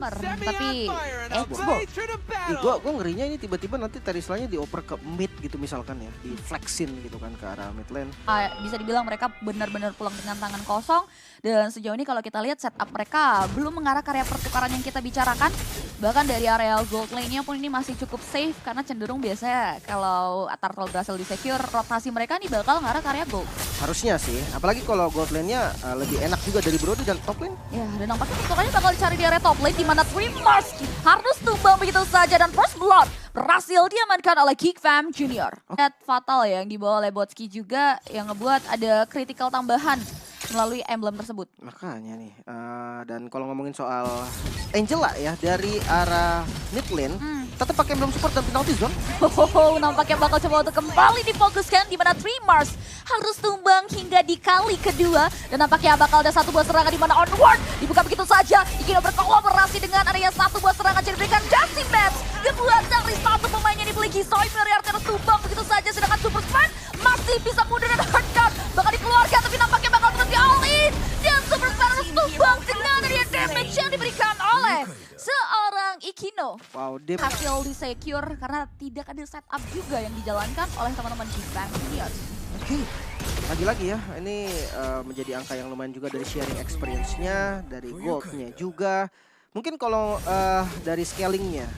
Tapi gue ngerinya ini tiba-tiba nanti Terisla-nya dioper ke mid gitu misalkan ya, di flexin gitu kan ke arah mid lane. bisa dibilang mereka benar-benar pulang dengan tangan kosong. Dan sejauh ini kalau kita lihat setup mereka belum mengarah ke area pertukaran yang kita bicarakan. Bahkan dari area gold lane-nya pun ini masih cukup safe karena cenderung biasanya kalau Turtle berhasil di-secure, rotasi mereka nih bakal ngarah ke area gold. Harusnya sih, apalagi kalau gold lane-nya lebih enak juga dari Brody dan top lane. Ya, dan nampaknya pertukarannya bakal dicari di area top lane di mana Mars harus tumbang begitu saja dan First Blood berhasil diamankan oleh Geek Fam Junior. Net fatal ya yang dibawa oleh Botski juga yang ngebuat ada critical tambahan melalui emblem tersebut. Makanya nih, dan kalau ngomongin soal Angela ya dari arah mid lane, tetap pakai emblem support dan penalty zone. Nampaknya bakal coba untuk kembali difokuskan di mana Mars harus tumbang hingga di kali kedua dan nampaknya bakal ada satu buah serangan di mana onward dibuka begitu saja. Ikino berkolaborasi dengan area satu buah serangan jadi berikan Dusty Match kedua dari satu pemain yang dimiliki Soy Meriar terus tumbang begitu saja, sedangkan Super Span masih bisa mundur dan hardcut bakal dikeluarkan tapi nampaknya bakal terus di all in dan Super Span harus tumbang dengan area damage yang diberikan oleh seorang Ikino. Wow, dia Hasil di secure karena tidak ada setup juga yang dijalankan oleh teman-teman Geek Fam Junior. Oke, lagi-lagi ya, ini menjadi angka yang lumayan juga dari sharing experience-nya, dari gold-nya juga. Mungkin kalau dari scalingnya,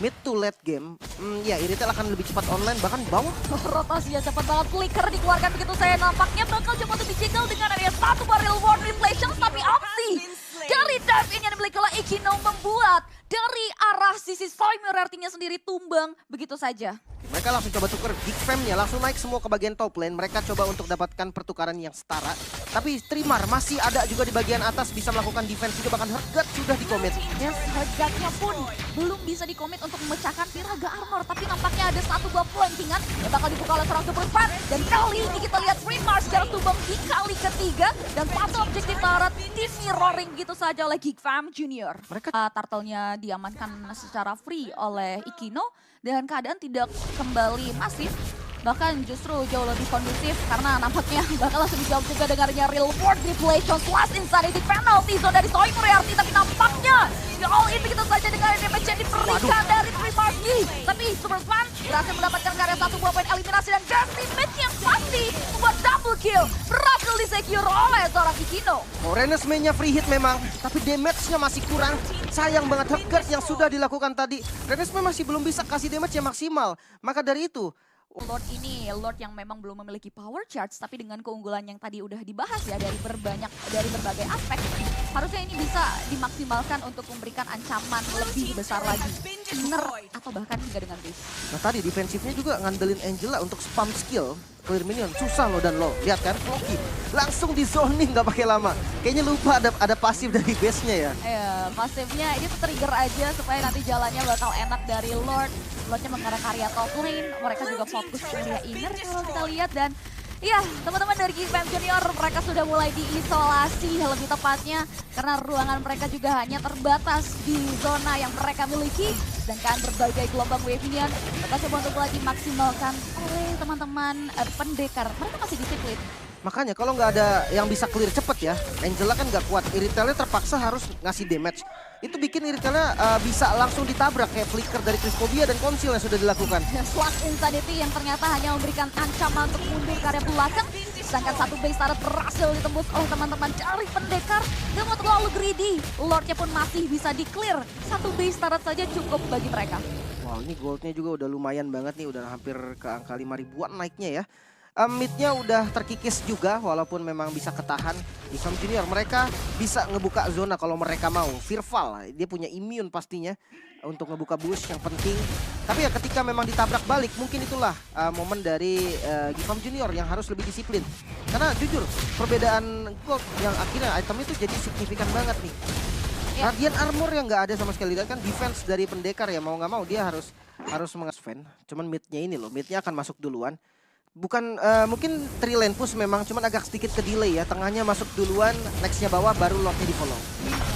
mid to late game, ya Iritel akan lebih cepat online, bahkan bawah. Rotasinya cepat banget, flicker dikeluarkan begitu saya nampaknya bakal coba untuk dijegal dengan area satu barrel war reflections, tapi opsi dari dive in yang dimiliki oleh Ikino membuat dari arah sisi Soy Murartinya sendiri tumbang begitu saja. Mereka langsung coba tuker Geek Fam-nya, langsung naik semua ke bagian top lane. Mereka coba untuk dapatkan pertukaran yang setara. Tapi Trimar masih ada juga di bagian atas, bisa melakukan defense juga, bahkan Hurtgut sudah dikomit. Yes, Hurtgut-nya pun belum bisa dikomit untuk memecahkan Piraga Armor. Tapi nampaknya ada satu buah flankingan yang bakal dibuka oleh seorang Super Span. Dan kali ini kita lihat Trimar secara tumbang di kali ketiga. Dan satu objektif Tarat di mirroring gitu saja oleh Geek Fam Junior. Turtle-nya diamankan secara free oleh Ikino. Dan keadaan tidak kembali masif, bahkan justru jauh lebih kondusif karena nampaknya bakal langsung dijawab juga dengarnya real world deflation slash insanity penalty zone dari Soy Moriarty, tapi nampaknya di all in begitu saja dengan damage yang diberikan dari Mars. Tapi Super Span berhasil mendapatkan karya satu buah poin eliminasi dan Dusty Match yang pasti membuat double kill berhasil disecure oleh seorang Ikino. Renes mainnya free hit memang, tapi damage-nya masih kurang. Sayang banget Hurtgut yang sudah dilakukan tadi. Renes masih belum bisa kasih damage yang maksimal. Maka dari itu, Lord ini, Lord yang memang belum memiliki power charge, tapi dengan keunggulan yang tadi udah dibahas ya dari berbagai aspek, harusnya ini bisa dimaksimalkan untuk memberikan ancaman lebih besar lagi, inner atau bahkan hingga dengan base. nah tadi defensifnya juga ngandelin Angela untuk spam skill clear minion, susah loh dan lo lihat kan Loki langsung di zoning nggak pakai lama. Kayaknya lupa ada pasif dari base-nya ya. Iya, pasifnya ini trigger aja supaya nanti jalannya bakal enak dari Lord. Lordnya mengarah ke area top lane, mereka juga fokus ke area inner kalau kita lihat. Dan ya, teman-teman dari Geek Fam Junior mereka sudah mulai diisolasi lebih tepatnya karena ruangan mereka juga hanya terbatas di zona yang mereka miliki. Sedangkan berbagai gelombang wave minion mereka coba untuk mulai dimaksimalkan oleh teman-teman pendekar. Mereka masih disiplin. Makanya kalau nggak ada yang bisa clear cepet ya, Angela kan nggak kuat. Iritelnya terpaksa harus ngasih damage. Itu bikin Iritelnya bisa langsung ditabrak kayak flicker dari Crispovia dan Conceal yang sudah dilakukan. Slash Insanity yang ternyata hanya memberikan ancaman untuk mundur ke area belakang. Sedangkan satu base turret berhasil ditembus oleh teman-teman dari pendekar. Gak mau terlalu greedy, Lordnya pun masih bisa di-clear. Satu base turret saja cukup bagi mereka. Wow, ini goldnya juga udah lumayan banget nih, udah hampir ke angka 5 ribuan naiknya ya. Midnya udah terkikis juga walaupun memang bisa ketahan. Di Fam Junior mereka bisa ngebuka zona kalau mereka mau. Firval, dia punya immune pastinya untuk ngebuka bush yang penting. Tapi ya ketika memang ditabrak balik mungkin itulah momen dari Fam Junior yang harus lebih disiplin. Karena jujur perbedaan gold yang akhirnya item itu jadi signifikan banget nih. Ya. Radiant armor yang nggak ada sama sekali, dan kan defense dari pendekar ya mau nggak mau dia harus mengasven. Cuman midnya ini loh, midnya akan masuk duluan. Bukan, mungkin 3 lane push memang, cuman agak sedikit ke delay ya. Tengahnya masuk duluan, nextnya bawah, baru lotnya di follow.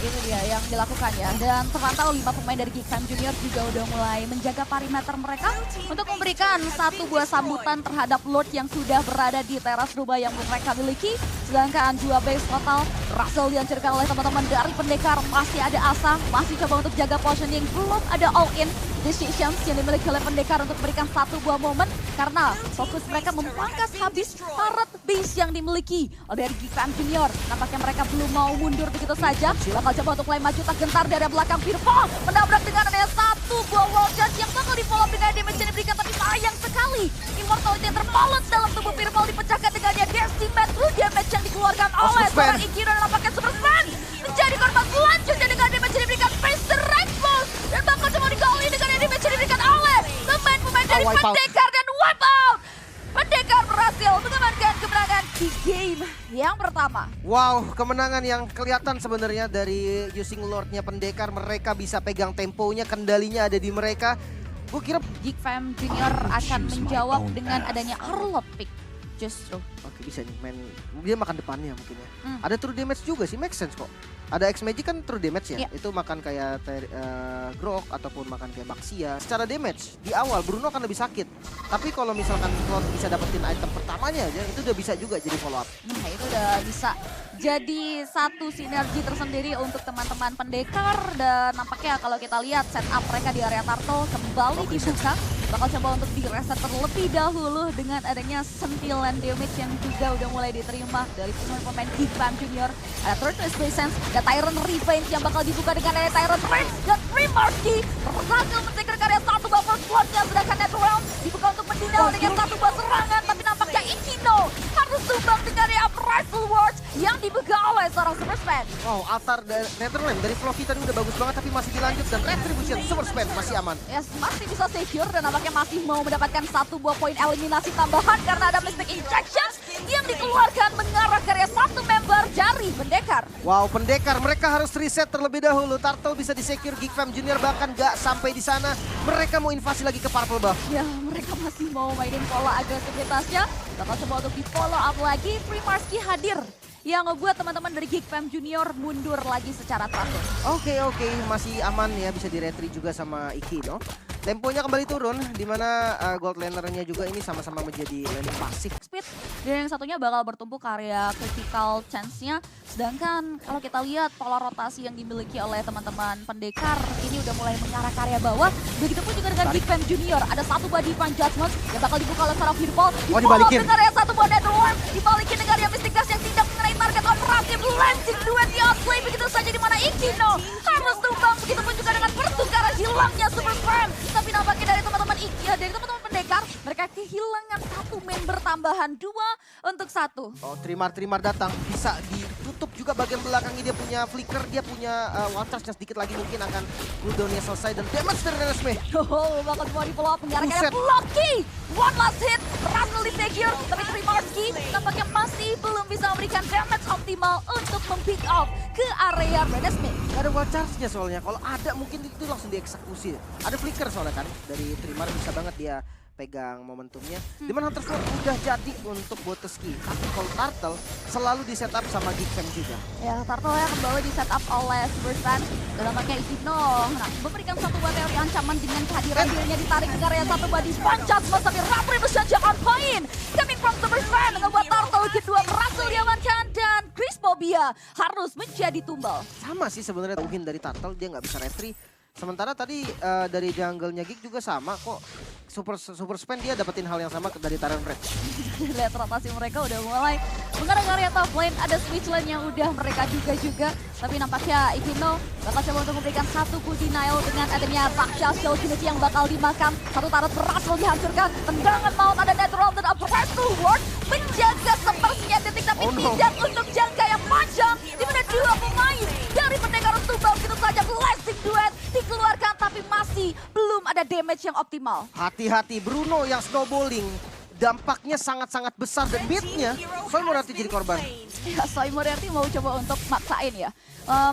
Itu dia yang dilakukan ya. Dan terpantau 5 pemain dari Geek Fam Junior juga udah mulai menjaga perimeter mereka untuk memberikan satu buah sambutan terhadap Lord yang sudah berada di teras rumah yang mereka miliki. Sedangkan 2 base total berhasil dihancurkan oleh teman-teman dari Pendekar. Masih ada asa, masih coba untuk jaga positioning, belum ada all in decisions yang dimiliki oleh Pendekar untuk memberikan satu buah momen karena fokus mereka memangkas habis turret base yang dimiliki oleh Geek Fam Junior. Nampaknya mereka belum mau mundur begitu saja. Bakal coba untuk mulai maju tak gentar dari belakang Firpo. Menabrak dengan adanya satu buah wall charge yang bakal di follow dengan damage yang diberikan, tapi sayang sekali Immortality yang terbalas dalam tubuh Firpo dipecahkan dengan dia decimate through damage yang dikeluarkan oleh seorang Ikino dan nampaknya Super Span menjadi korban selanjutnya dengan damage yang diberikan face the right post dan bakal coba digali dengan damage yang diberikan oleh pemain-pemain dari Pendekar dan wipe out. Pendekar berhasil mengamankan kemenangan di game yang pertama. Wow, kemenangan yang kelihatan sebenarnya dari using Lord-nya Pendekar. Mereka bisa pegang temponya, kendalinya ada di mereka. Gue kira Geek Fam Junior akan menjawab dengan adanya Arlot pick. Justru. oke bisa nih main, dia makan depannya mungkin ya. Ada true damage juga sih, make sense kok. Ada X-Magic kan true damage ya, itu makan kayak Grok ataupun makan kayak Baxia. Secara damage, di awal Bruno akan lebih sakit. Tapi kalau misalkan Lord bisa dapetin item pertamanya aja, itu udah bisa juga jadi follow up. Nah itu udah bisa jadi satu sinergi tersendiri untuk teman-teman Pendekar. Dan nampaknya kalau kita lihat setup mereka di area Turtle kembali dibuka. Bakal coba untuk di-reset terlebih dahulu dengan adanya sentilan damage yang juga udah mulai diterima dari pemain Geek Fam Junior. Ada Turtles Presence, ada Tyrant Revenge yang bakal dibuka dengan ada Tyrant Rage dan Primarski berhasil men-secure karya satu buah first blood-nya, sedangkan Netherrealm dibuka untuk mendinal dengan satu buah serangan, tapi nampaknya Ikino harus tumbang dengan area Uprisal Words yang dibuka oleh seorang Super Span. Wow, altar Netherlands dari Floki tadi udah bagus banget tapi masih dilanjut dan Retribution Super Span masih aman. Yes, masih bisa secure dan nampaknya masih mau mendapatkan satu buah poin eliminasi tambahan karena ada Mystic Injections yang dikeluarkan mengarah ke area satu member dari Pendekar. Wow, Pendekar mereka harus reset terlebih dahulu. Turtle bisa di-secure, Geek Fam Junior bahkan gak sampai di sana. Mereka mau invasi lagi ke Purple Buff. Ya, mereka masih mau mainin pola agresivitasnya. Bakal coba untuk di-follow up lagi. Primarski hadir yang ngebuat teman-teman dari Geek Fam Junior mundur lagi secara teratur. Oke, masih aman ya, bisa di-retry juga sama Ikino. Temponya kembali turun, di mana gold laner-nya juga ini sama-sama menjadi laning pasif. Speed, dan yang satunya bakal bertumpu karya critical chance-nya. Sedangkan kalau kita lihat pola rotasi yang dimiliki oleh teman-teman Pendekar, ini udah mulai mengarah ke area bawah. Begitupun juga dengan Geek Fam Junior, ada satu buah Divine Judgment yang bakal dibuka oleh seorang Firbolg. Dibalikin. Dengan area satu buah Netherworm, dibalikin dengan area Mystic Dash yang tidak mengenai target operatif. Lansing duet di outplay begitu saja di mana Ikino harus tumbang. Begitupun juga dengan pertukaran hilangnya Super Slam. Tapi nampaknya dari teman-teman dari teman-teman Pendekar, mereka kehilangan satu member tambahan, 2 untuk 1. Oh, Trimar datang, bisa ditutup juga bagian belakangnya. Dia punya flicker, dia punya one charge yang sedikit lagi mungkin akan cooldown-nya selesai dan damage dari Renesmee. Oh, bakal semua di follow up mengarah ke Buset. Floki. One last hit, berhasil di secure, tapi Primarski nampaknya masih belum bisa memberikan damage optimal untuk mempick up ke area Renesmee. Gak ada one charge-nya soalnya, kalau ada mungkin itu langsung dieksekusi. Ada flicker soalnya kan, dari Trimar bisa banget dia pegang momentumnya. Dimana Hunter Sword udah jadi untuk Boteski. Tapi kalau Turtle selalu di setup sama Geek Fam juga. Ya, Turtle yang kembali di setup oleh Super Stan. Dan nampaknya Ikino memberikan satu buah teori ancaman dengan kehadiran dirinya ditarik ke area satu buah di Pancas. Tapi Retribution on point. Coming from Super Stan dengan buat Turtle kedua berhasil diamankan. Dan Chris Pobia harus menjadi tumbal. Sama sih sebenarnya Uhin dari Turtle, dia nggak bisa retry. Sementara tadi dari jungle-nya Geek juga sama kok. Super Span dia dapetin hal yang sama dari Tyrant Red. Lihat rotasi mereka udah mulai mengarah ke area top lane. Ada switch lane yang udah mereka juga. Tapi nampaknya Ikino bakal coba untuk memberikan satu full denial dengan adanya Raksha Shield Unity yang bakal dimakan. Satu turret berhasil dihancurkan. Tendangan maut ada Netherrealm dan Uprisal Ward menjaga sepersekian detik tapi tidak untuk jangka yang panjang. Di mana 2 pemain dari Pendekar tumbang begitu saja. Blessing duet dikeluarkan tapi masih belum ada damage yang optimal. Hati-hati Bruno yang snowballing. Dampaknya sangat-sangat besar dan beatnya. Soalnya mau nanti jadi korban. Ya, Soy Moriarty mau coba untuk maksain ya.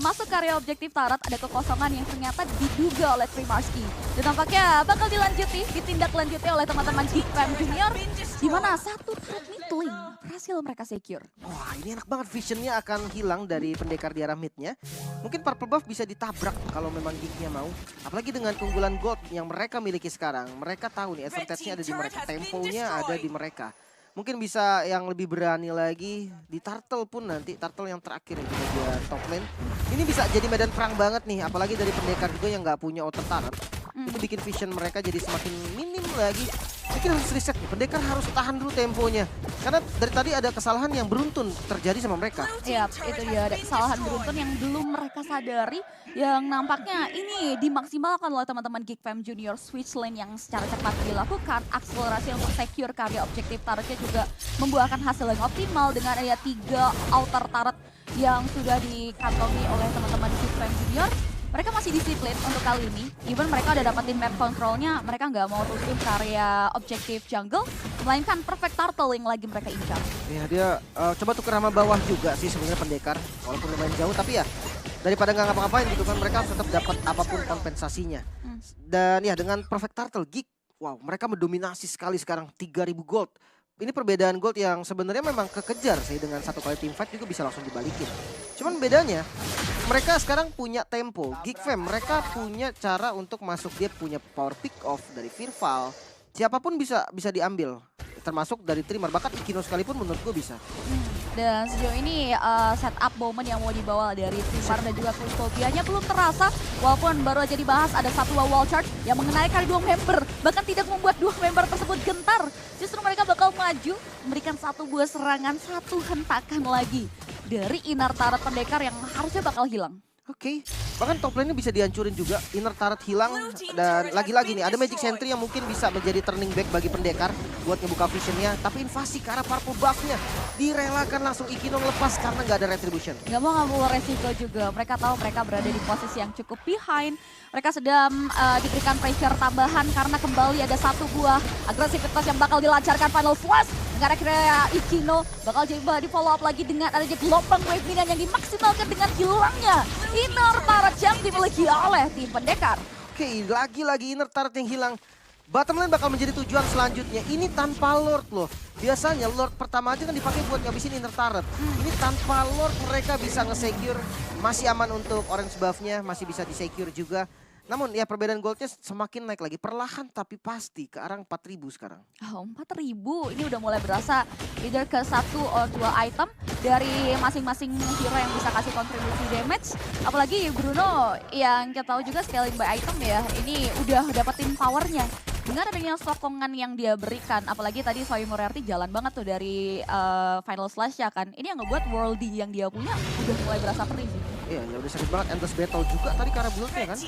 Masuk karya objektif turret, ada kekosongan yang ternyata diduga oleh Trimarski. Dan tampaknya bakal ditindaklanjuti oleh teman-teman Geek Fam Junior. Di mana satu turret mid lane berhasil mereka secure. Wah, ini enak banget, visionnya akan hilang dari pendekar di arah midnya. Mungkin Purple Buff bisa ditabrak kalau memang Geeknya mau. Apalagi dengan keunggulan gold yang mereka miliki sekarang. Mereka tahu nih advantage-nya ada di mereka, temponya ada di mereka. Mungkin bisa yang lebih berani lagi di Turtle pun nanti, Turtle yang terakhir itu dia top lane. Ini bisa jadi medan perang banget nih, apalagi dari pendekar juga yang nggak punya auto turret. Itu bikin vision mereka jadi semakin minim lagi. Mungkin harus reset nih, pendekar harus tahan dulu temponya. Karena dari tadi ada kesalahan yang beruntun terjadi sama mereka. Iya, itu dia ada kesalahan beruntun yang belum mereka sadari. Yang nampaknya ini dimaksimalkan oleh teman-teman Geek Fam Junior. Switch lane yang secara cepat dilakukan. Akselerasi untuk secure karya objektif turretnya juga membuahkan hasil yang optimal. Dengan ada 3 outer turret yang sudah dikantongi oleh teman-teman Geek Fam Junior. Mereka masih disiplin untuk kali ini. Even mereka udah dapetin map controlnya, mereka nggak mau rusuh karya objektif jungle. Melainkan perfect turtle yang lagi mereka incar. Ya, dia coba tuker sama bawah juga sih sebenarnya pendekar. Walaupun lumayan jauh, tapi ya daripada nggak ngapa-ngapain gitu kan, mereka harus tetap dapat apapun kompensasinya. Dan ya dengan perfect turtle, Geek, wow, mereka mendominasi sekali sekarang, 3.000 gold. Ini perbedaan gold yang sebenarnya memang kekejar sih, dengan satu kali team fight juga bisa langsung dibalikin. Cuman bedanya, mereka sekarang punya tempo. Geek Fam, mereka punya cara untuk masuk, dia punya power pick off dari Firval. Siapapun bisa diambil, termasuk dari Trimmer, bahkan Ikino sekalipun menurut gue bisa. Dan sejauh ini setup momen yang mau dibawa dari Trimmer dan juga Custodianya belum terasa. Walaupun baru aja dibahas ada satu wall charge yang mengenai kali 2 member. Bahkan tidak membuat 2 member tersebut gentar. Justru mereka bakal maju, memberikan satu buah serangan, satu hentakan lagi dari inner turret pendekar yang harusnya bakal hilang. Oke, bahkan top lane-nya bisa dihancurin juga, inner turret hilang, dan lagi-lagi nih ada Magic Sentry yang mungkin bisa menjadi turning back bagi pendekar buat ngebuka visionnya, tapi invasi ke arah Purple Buff-nya direlakan langsung Ikino lepas karena nggak ada retribution. Nggak mau ngambil resiko juga, mereka tahu mereka berada di posisi yang cukup behind, mereka sedang diberikan pressure tambahan karena kembali ada satu buah agresivitas yang bakal dilancarkan Final Flash. Negara kira Ikino bakal coba di follow up lagi dengan adanya gelombang wave minion yang dimaksimalkan dengan hilangnya inner turret yang dimiliki oleh tim pendekar. Oke, lagi-lagi inner turret yang hilang. Bottom lane bakal menjadi tujuan selanjutnya. Ini tanpa Lord loh. Biasanya Lord pertama aja kan dipakai buat ngabisin inner turret. Ini tanpa Lord mereka bisa nge-secure. Masih aman untuk orange buff-nya, masih bisa di-secure juga. Namun ya perbedaan goldnya semakin naik lagi, perlahan tapi pasti ke arah 4.000 sekarang. Oh, 4.000 ini udah mulai berasa either ke 1 atau 2 item dari masing-masing hero yang bisa kasih kontribusi damage. Apalagi Bruno yang kita tahu juga scaling by item ya, ini udah dapetin powernya. Dengan adanya sokongan yang dia berikan, apalagi tadi Soy Moriarty jalan banget tuh dari Final Slash ya kan. Ini yang ngebuat worldy yang dia punya udah mulai berasa perih sih. Iya, ya udah sakit banget. Endless Battle juga tadi karena build-nya kan.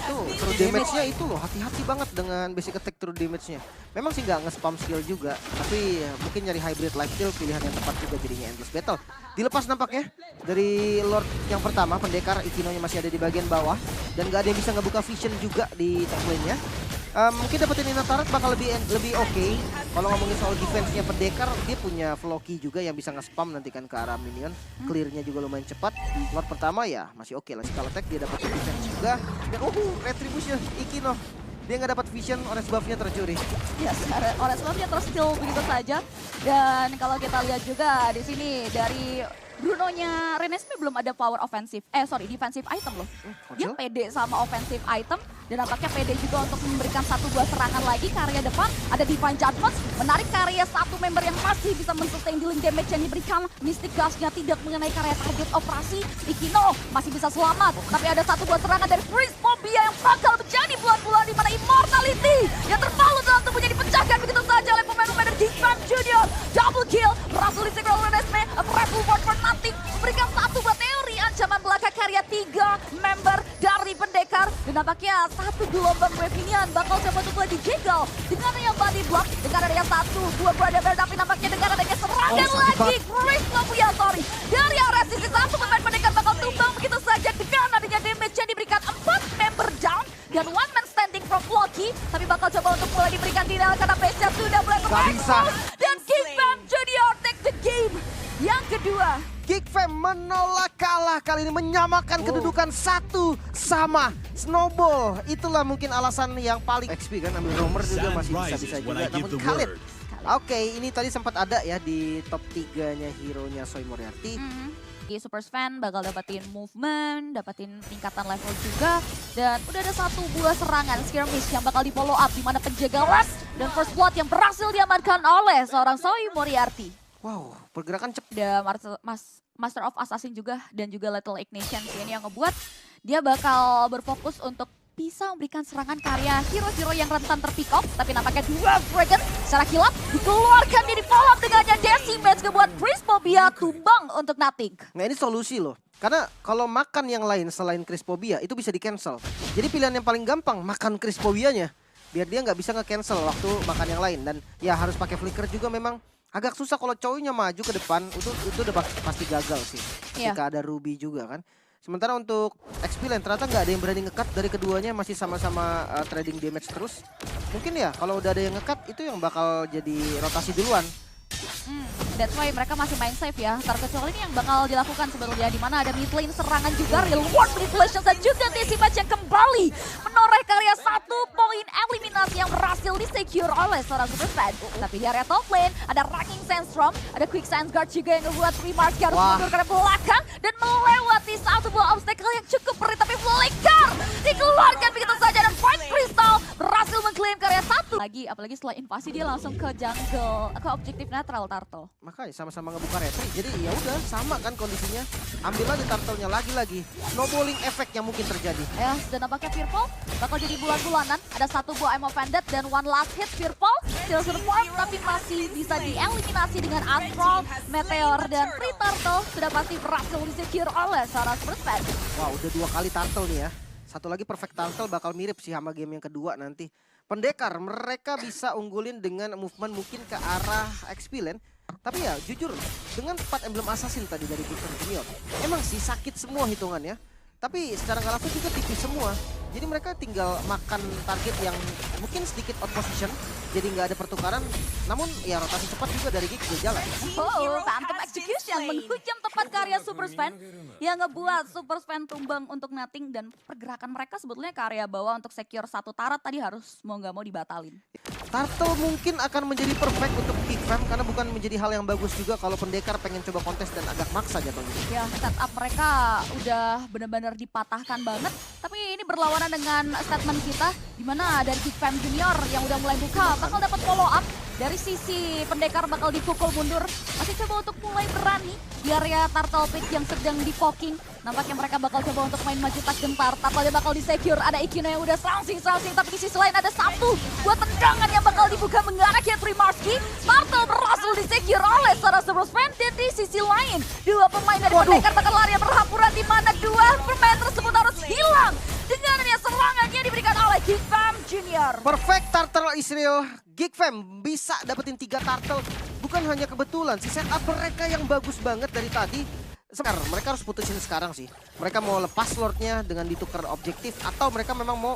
Tuh, true damage-nya itu loh, hati-hati banget dengan basic attack true damage-nya. Memang sih nggak nge-spam skill juga, tapi ya, mungkin nyari hybrid lifesteal pilihan yang tepat juga jadinya Endless Battle. Dilepas nampaknya dari Lord yang pertama, pendekar Ikino-nya masih ada di bagian bawah. Dan nggak ada yang bisa ngebuka vision juga di top lane-nya. Mungkin dapetin inner turret bakal lebih oke. Kalau ngomongin soal defense-nya pendekar, dia punya Floki juga yang bisa nge-spam nanti kan ke arah minion. Clear-nya juga lumayan cepat. Lord pertama ya masih oke lah. Skull attack dia dapat defense juga. Dan retribution Ikino. Dia nggak dapat vision, orange buff-nya tercuri. Ya, orange buff-nya tersteal begitu saja. Dan kalau kita lihat juga di sini dari Bruno-nya Renesme belum ada power offensive, defensive item loh. Dia pede sama offensive item dan nampaknya pede juga untuk memberikan satu buah serangan lagi ke area depan. Ada Divine Judgment, menarik karya satu member yang masih bisa men-sustain dealing damage yang diberikan. Mystic Gas-nya tidak mengenai karya target operasi. Ikino masih bisa selamat, tapi ada satu buah serangan dari Freeze Phobia yang bakal menjadi bulan-bulan di mana Immortality yang terpalut dalam tubuhnya dipecahkan begitu saja oleh pemain-pemain Geek Fam Junior. Double kill, berhasil disegel oleh Renesme, Rifle Ward for nothing, memberikan satu buat teori ancaman belaka karya 3 member dari pendekar. Dan nampaknya satu gelombang wave minion bakal coba untuk lagi jegal dengan yang body block, dengan adanya 1-2 buah damage, tapi nampaknya dengan adanya serangan lagi Chris Lopuyatori dari arah sisi satu pemain pendekar bakal tumbang begitu saja dengan adanya damage yang diberikan 4 member down dan one man standing from Floki, tapi bakal coba untuk mulai diberikan tidak karena base-nya sudah mulai Gak bisa. dan Geek Fam Junior take the game. Yang kedua, menolak kalah kali ini, menyamakan kedudukan 1-1. Snowball, itulah mungkin alasan yang paling XP kan, ambil roamer juga masih bisa-bisa juga. Namun Khalid, oke, ini tadi sempat ada ya di top 3-nya hero-nya Soy Moriarty. Super Sven bakal dapetin movement, dapetin tingkatan level juga. Dan udah ada satu buah serangan skirmish yang bakal di follow up, di mana penjaga last dan first blood yang berhasil diamankan oleh seorang Soy Moriarty. Wow, pergerakan cepat. Ada Master of Assassin juga dan juga Lethal Ignition ini yang ngebuat dia bakal berfokus untuk bisa memberikan serangan karya hero-hero yang rentan terpick off. Tapi nampaknya dua Dragon secara kilap dikeluarkan, dia di follow up dengannya Decimate ngebuat Crispovia tumbang untuk Nothing. Nah ini solusi loh. Karena kalau makan yang lain selain Crispovia itu bisa di cancel. Jadi pilihan yang paling gampang makan Crispovianya. Biar dia nggak bisa nge-cancel waktu makan yang lain. Dan ya harus pakai flicker juga, memang agak susah kalau cowoknya maju ke depan. Itu udah pasti gagal sih. Ketika ada Ruby juga kan. Sementara untuk XP Lane ternyata nggak ada yang berani nge-cut dari keduanya, masih sama-sama trading damage terus. Mungkin ya kalau udah ada yang nge-cut itu yang bakal jadi rotasi duluan. That's why mereka masih main safe ya. Terkecuali ini yang bakal dilakukan sebelumnya, di mana ada mid lane serangan juga, real world manipulations dan juga Decimate yang kembali menoreh karya 1 poin eliminasi yang berhasil di-secure oleh seorang Super Sven. Tapi di area top lane ada Racking Sandstorm, ada Quick Sands Guard juga yang ngebuat Remarks harus mundur ke belakang dan melewati satu buah obstacle yang cukup berat, tapi flicker dikeluarkan begitu saja dan Void Crystal berhasil mengklaim karya 1. Apalagi setelah invasi dia langsung ke jungle, ke objektif netral Turtle. Makanya sama-sama ngebuka retri, jadi ya udah sama kan kondisinya. Ambil aja turtle-nya lagi-lagi. Snowballing effect yang mungkin terjadi. Ya, dan nampaknya Fearful bakal jadi bulan-bulanan. Ada satu buah Emo Bandit dan one last hit Fearful. Still survive tapi masih bisa dieliminasi dengan Astral, Meteor, dan Free Turtle. Sudah pasti berhasil di-secure oleh seorang Super Sven. Wah, udah 2 kali turtle nih ya. Satu lagi perfect turtle bakal mirip sih sama game yang kedua nanti. Pendekar, mereka bisa unggulin dengan movement mungkin ke arah XP Lane. Tapi ya jujur, dengan 4 emblem assassin tadi dari Victor Junior, emang sih sakit semua hitungannya. Tapi secara nggak langsung juga tipis semua. Jadi mereka tinggal makan target yang mungkin sedikit out position, jadi nggak ada pertukaran. Namun ya rotasi cepat juga dari Geek udah jalan. Oh, Phantom Execution menghujam tepat karya Super Sven yang ngebuat Super Sven tumbang untuk Nothing. Dan pergerakan mereka sebetulnya karya bawah untuk secure satu turret tadi harus mau nggak mau dibatalin. Turtle mungkin akan menjadi perfect untuk Geek Fam, karena bukan menjadi hal yang bagus juga kalau pendekar pengen coba kontes dan agak maksa jatuhnya. Ya, setup mereka udah benar-benar dipatahkan banget. Tapi ini berlawanan dengan statement kita, di mana dari Geek Fam Junior yang udah mulai buka bakal dapat follow up. Dari sisi pendekar bakal dipukul mundur, masih coba untuk mulai berani di area Turtle Pit yang sedang di-poking. Nampaknya mereka bakal coba untuk main maju tak gentar, Turtle bakal di-secure. Ada Ikino yang udah serangsing, tapi di sisi lain ada satu buat tendangan yang bakal dibuka mengarah ke Primarski. Turtle berhasil di-secure oleh seorang Super Sven. Dan di sisi lain, dua pemain dari pendekar bakal lari berhamburan, di mana dua pemain tersebut harus hilang dengan serangannya diberikan oleh Geek Fam Junior. Perfect turtle Israel. Geek Fam bisa dapetin 3 turtle. Bukan hanya kebetulan sih, setup mereka yang bagus banget dari tadi. Sekarang mereka harus putusin sekarang sih. Mereka mau lepas lordnya dengan ditukar objektif, atau mereka memang mau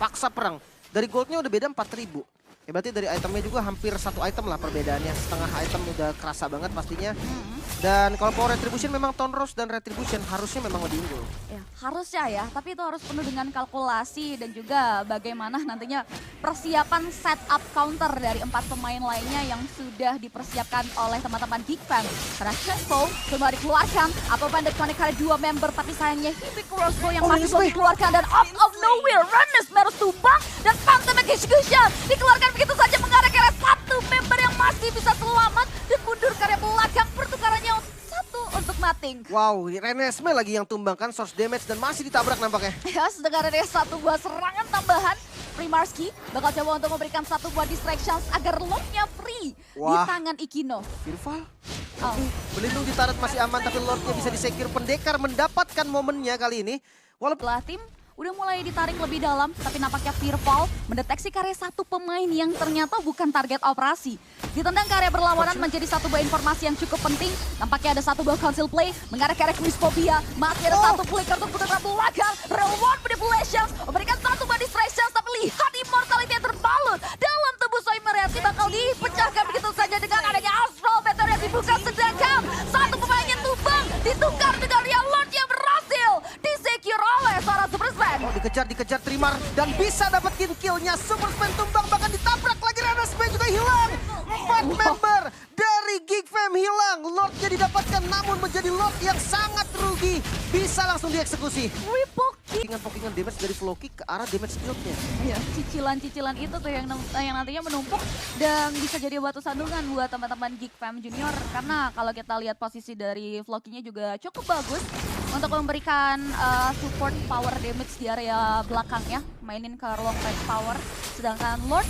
paksa perang. Dari goldnya udah beda 4.000. Ya berarti dari itemnya juga hampir 1 item lah perbedaannya. Setengah item udah kerasa banget pastinya. Dan kalau power retribution memang Tonros dan retribution harusnya memang lebih unggul. Ya, harusnya ya, tapi itu harus penuh dengan kalkulasi dan juga bagaimana nantinya persiapan setup counter dari 4 pemain lainnya yang sudah dipersiapkan oleh teman-teman Geek Fam. Karena Chenfo sudah dikeluarkan, apa Bandit Connect ada 2 member, tapi sayangnya Hippie Crossbow yang masih belum dikeluarkan, dan out of nowhere Rennes Merus tumbang dan Phantom Execution dikeluarkan begitu saja mengarah ke arah 1 member yang masih bisa selamat dan mundur ke area belakang. Pertukarannya 1 untuk Nothing. Wow, Renesme lagi yang tumbangkan source damage dan masih ditabrak nampaknya. Ya, sedangkan ada 1 buah serangan tambahan. Primarski bakal coba untuk memberikan 1 buah distractions agar lordnya free di tangan Ikino. Fearful. Berlindung di turret masih aman, tapi lordnya bisa disecure. Pendekar mendapatkan momennya kali ini. Walaupun tim udah mulai ditarik lebih dalam, tapi nampaknya Fearful mendeteksi karya 1 pemain yang ternyata bukan target operasi. Ditendang karya berlawanan menjadi 1 buah informasi yang cukup penting. Nampaknya ada 1 buah council play mengarah ke arah Crispovia. Masih ada 1 flicker untuk putar belakang. Reward manipulations memberikan 1 buah distractions, tapi lihat immortality yang terbalut dalam tubuh Soy Moriarty bakal dipecahkan begitu saja dengan adanya Astral Meteor yang dibuka, sedangkan 1 pemain yang tumbang ditukar Rimar dan bisa dapetin killnya. Super Spen tumbang, bahkan ditabrak lagi. Renaspe juga hilang. 4 member dari Geek Fam hilang. Lordnya didapatkan namun menjadi Lord yang sangat rugi. Bisa langsung dieksekusi. Triple kill. Pokingan damage dari Floki ke arah damage shieldnya. Ya, cicilan-cicilan itu tuh yang nantinya menumpuk dan bisa jadi batu sandungan buat teman-teman Geek Fam Junior. Karena kalau kita lihat posisi dari Floki-nya juga cukup bagus untuk memberikan support power damage di area belakang ya. Mainin ke long range power. Sedangkan Lord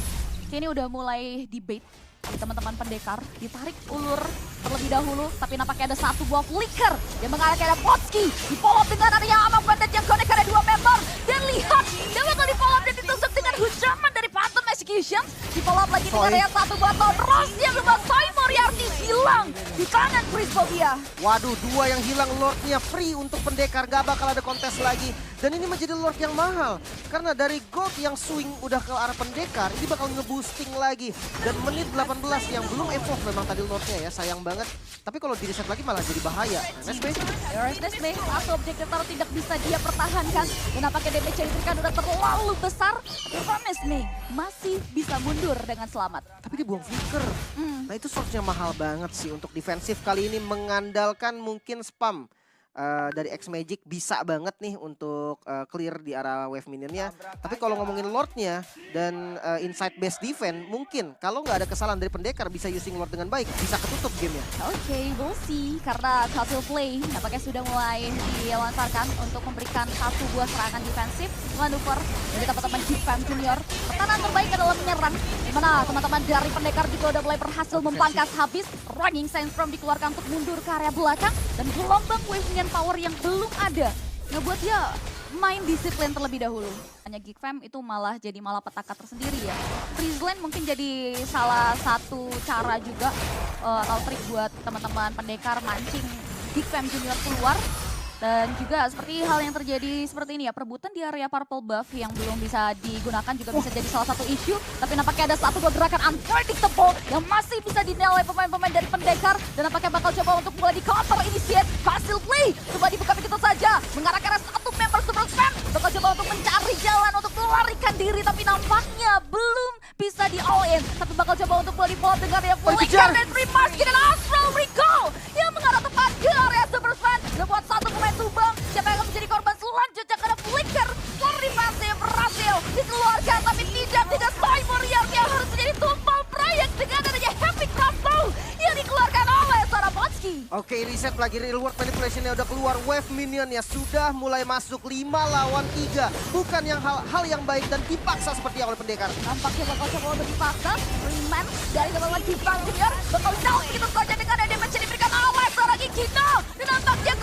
kini udah mulai debate di teman-teman pendekar. Ditarik ulur terlebih dahulu, tapi nampaknya ada satu buah flicker yang mengarah ke arah Potski. Di-follow up dengan area Amang Bandit yang connect ada 2 member. Dan lihat, dia bakal di-follow up dan ditusuk dengan hujaman dari Phantom Execution. Di-follow up lagi dengan area satu buah Ros yang membuat Soy Moriarty hilang di tangan Chrisphobia. Waduh, 2 yang hilang. Lordnya free untuk pendekar, gak bakal ada kontes lagi. Dan ini menjadi Lord yang mahal. Karena dari gold yang swing udah ke arah pendekar, ini bakal nge-boosting lagi. Dan menit 18 yang belum evolve memang tadi Lordnya ya, sayang banget. Tapi kalau di reset lagi malah jadi bahaya. RSB, satu objektif taruh tidak bisa dia pertahankan. Dan nampaknya damage yang diberikan udah terlalu besar. Tapi Promise Me masih bisa mundur dengan selamat. Tapi dia buang flicker. Nah itu shotnya mahal banget sih untuk defensif kali ini, mengandalkan mungkin spam. Dari X-Magic bisa banget nih untuk clear di arah wave minionnya. Tapi kalau ngomongin Lordnya dan inside base defense, mungkin kalau nggak ada kesalahan dari pendekar bisa using Lord dengan baik, bisa ketutup gamenya. Oke, we'll see. Karena hasil play nampaknya sudah mulai dilontarkan untuk memberikan satu buah serangan defensif manuver dari teman-teman Geek Fam Junior. Pertahanan terbaik adalah menyerang, dimana teman-teman dari pendekar juga udah mulai berhasil memangkas habis. Running Sandstorm dikeluarkan untuk mundur ke area belakang dan gelombang wave minion power yang belum ada ngebuat dia main disiplin terlebih dahulu. Hanya Geek Fam itu malah jadi petaka tersendiri ya. Freeze Lane mungkin jadi salah satu cara juga atau trik buat teman-teman pendekar mancing Geek Fam Junior keluar. Dan juga seperti hal yang terjadi seperti ini ya, perebutan di area purple buff yang belum bisa digunakan juga bisa jadi salah satu isu. Tapi nampaknya ada satu gerakan unpredictable yang masih bisa dinilai pemain-pemain dari pendekar. Dan nampaknya bakal coba untuk mulai di counter initiate hasil play. Coba dibuka begitu saja, mengarah ke arah satu member Super Spam. Bakal coba untuk mencari jalan untuk melarikan diri, tapi nampaknya belum bisa di all in. Tapi bakal coba untuk mulai di-follow dengan area flicker dan Remarks dan Astral Recall yang mengarah tepat ke area Super Spam. Dan buat satu pemain tumbang, siapa yang akan menjadi korban selanjutnya karena flicker Floribase berhasil dikeluarkan, tapi tidak dengan Soy Moriarty yang harus menjadi tumpal proyek dengan adanya Happy Crossbow yang dikeluarkan oleh Sarapotski. Oke, reset lagi, reward manipulationnya udah keluar, wave minionnya sudah mulai masuk 5 lawan 3. Bukan yang hal yang baik dan dipaksa seperti yang oleh pendekar. Nampaknya bakal coba untuk dipaksa, Riemann dari teman-teman Geek Fam Junior bakal down gitu saja dengan ada damage yang diberikan oleh seorang Gino. Dan nampaknya